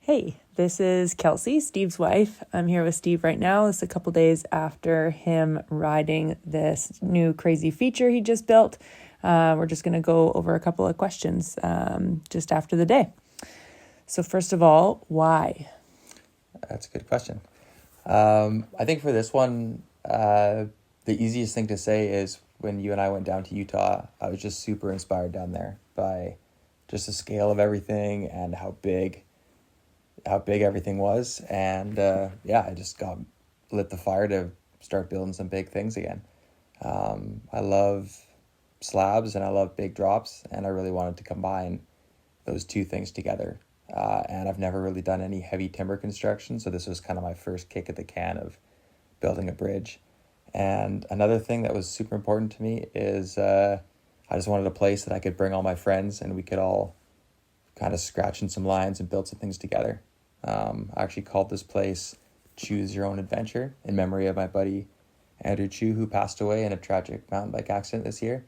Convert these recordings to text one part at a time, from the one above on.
Hey, this is Kelsey, Steve's wife. I'm here with Steve right now. It's a couple days after him riding this new crazy feature he just built. We're just going to go over a couple of questions just after the day. So first of all, why? That's a good question. I think for this one, the easiest thing to say is when you and I went down to Utah, I was just super inspired down there by just the scale of everything and how big everything was. And I just got lit the fire to start building some big things again. I love slabs and I love big drops, and I really wanted to combine those two things together. And I've never really done any heavy timber construction, so this was kind of my first kick at the can of building a bridge. And another thing that was super important to me is I just wanted a place that I could bring all my friends and we could all kind of scratch in some lines and build some things together. I actually called this place Choose Your Own Adventure in memory of my buddy Andrew Chu, who passed away in a tragic mountain bike accident this year.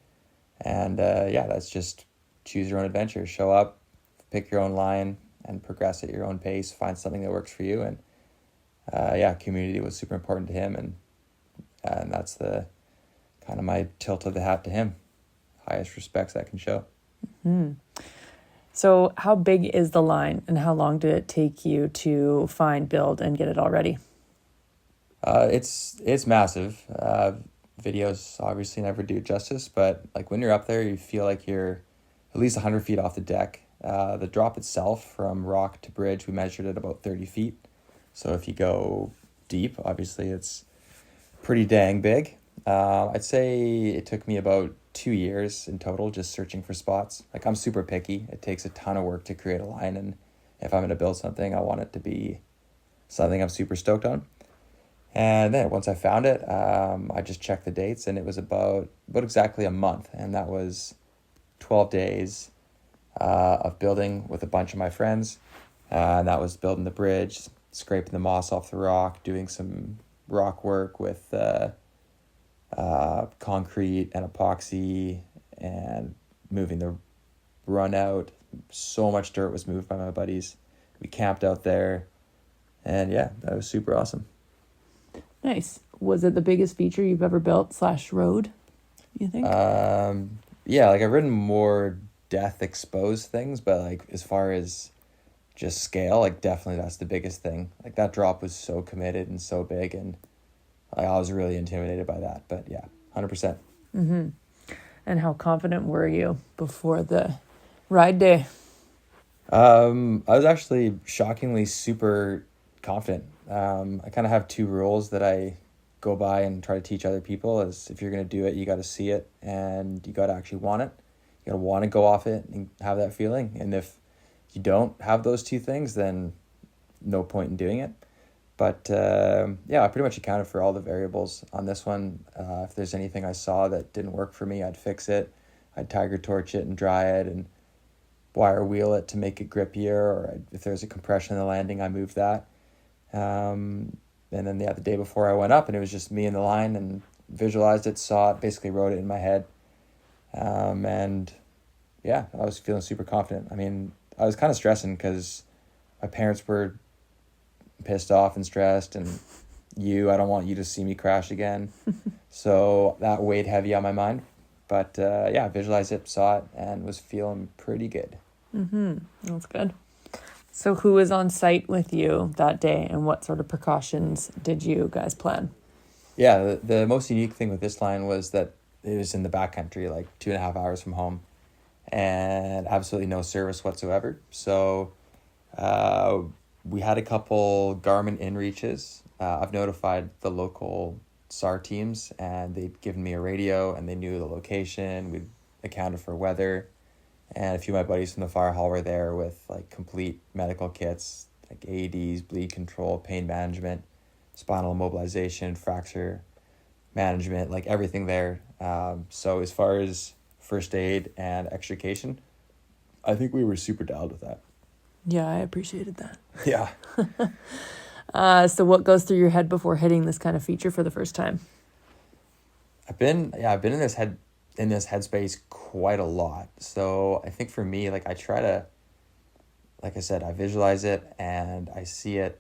And that's just choose your own adventure. Show up, pick your own line, and progress at your own pace. Find something that works for you. And community was super important to him, and that's the kind of my tilt of the hat to him. Highest respects I can show. Mm-hmm. So how big is the line, and how long did it take you to find, build, and get it all ready? It's massive. Videos obviously never do it justice, but like when you're up there, you feel like you're at least 100 feet off the deck. The drop itself from rock to bridge, we measured at about 30 feet. So if you go deep, obviously it's pretty dang big. I'd say it took me about 2 years in total just searching for spots. Like, I'm super picky. It takes a ton of work to create a line, and if I'm going to build something, I want it to be something I'm super stoked on. And then once I found it, I just checked the dates, and it was about exactly a month, and that was 12 days of building with a bunch of my friends. And that was building the bridge, scraping the moss off the rock, doing some rock work with concrete and epoxy, and moving the run out. So much dirt was moved by my buddies. We camped out there, and that was super awesome. Nice. Was it the biggest feature you've ever built / rode, you think? I've ridden more death exposed things, but like as far as just scale, like definitely that's the biggest thing. Like that drop was so committed and so big, and I was really intimidated by that. But 100%. Mm-hmm. And how confident were you before the ride day? I was actually shockingly super confident. I kind of have two rules that I go by and try to teach other people is if you're going to do it, you got to see it and you got to actually want it. You got to want to go off it and have that feeling. And if you don't have those two things, then no point in doing it. But I pretty much accounted for all the variables on this one. If there's anything I saw that didn't work for me, I'd fix it. I'd tiger torch it and dry it and wire wheel it to make it grippier. Or if there's a compression in the landing, I moved that. And then the day before I went up, and it was just me and the line, and visualized it, saw it, basically wrote it in my head. I was feeling super confident. I mean, I was kind of stressing because my parents were pissed off and stressed, and I don't want you to see me crash again. So that weighed heavy on my mind. But I visualized it, saw it, and was feeling pretty good. Mm-hmm. That's good. So who was on site with you that day, and what sort of precautions did you guys plan? Yeah, the most unique thing with this line was that it was in the backcountry, like 2.5 hours from home, and absolutely no service whatsoever. So we had a couple Garmin inReaches. I've notified the local SAR teams, and they'd given me a radio, and they knew the location. We'd accounted for weather. And a few of my buddies from the fire hall were there with like complete medical kits, like AEDs, bleed control, pain management, spinal immobilization, fracture management, like everything there. So as far as first aid and extrication, I think we were super dialed with that. Yeah, I appreciated that. Yeah. So what goes through your head before hitting this kind of feature for the first time? I've been in this headspace quite a lot. So I think for me, like I try to like I said, I visualize it and I see it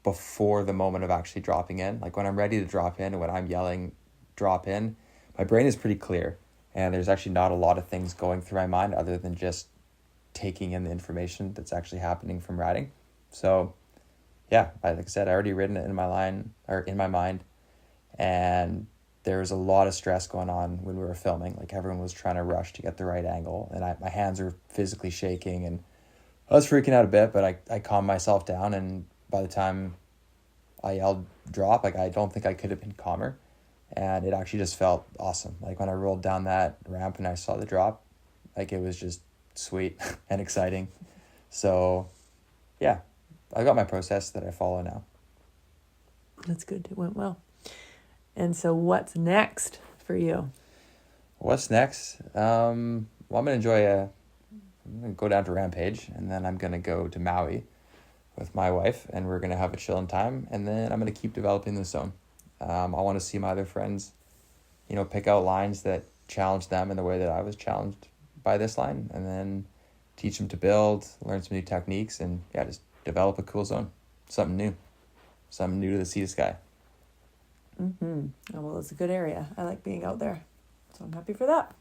before the moment of actually dropping in. Like when I'm ready to drop in and when I'm yelling, drop in, my brain is pretty clear. And there's actually not a lot of things going through my mind other than just taking in the information that's actually happening from riding. So yeah, like I said, I already written it in my mind. And there was a lot of stress going on when we were filming. Like everyone was trying to rush to get the right angle. And my hands were physically shaking and I was freaking out a bit, but I calmed myself down. And by the time I yelled drop, like I don't think I could have been calmer. And it actually just felt awesome. Like when I rolled down that ramp and I saw the drop, like it was just sweet and exciting. So yeah, I got my process that I follow now. That's good. It went well. And so what's next for you? What's next? Well, I'm going to go down to Rampage, and then I'm going to go to Maui with my wife, and we're going to have a chilling time, and then I'm going to keep developing the zone. I want to see my other friends, pick out lines that challenge them in the way that I was challenged by this line, and then teach them to build, learn some new techniques, and yeah, just develop a cool zone. Something new to the sea to sky. Oh, well, it's a good area. I like being out there, so I'm happy for that.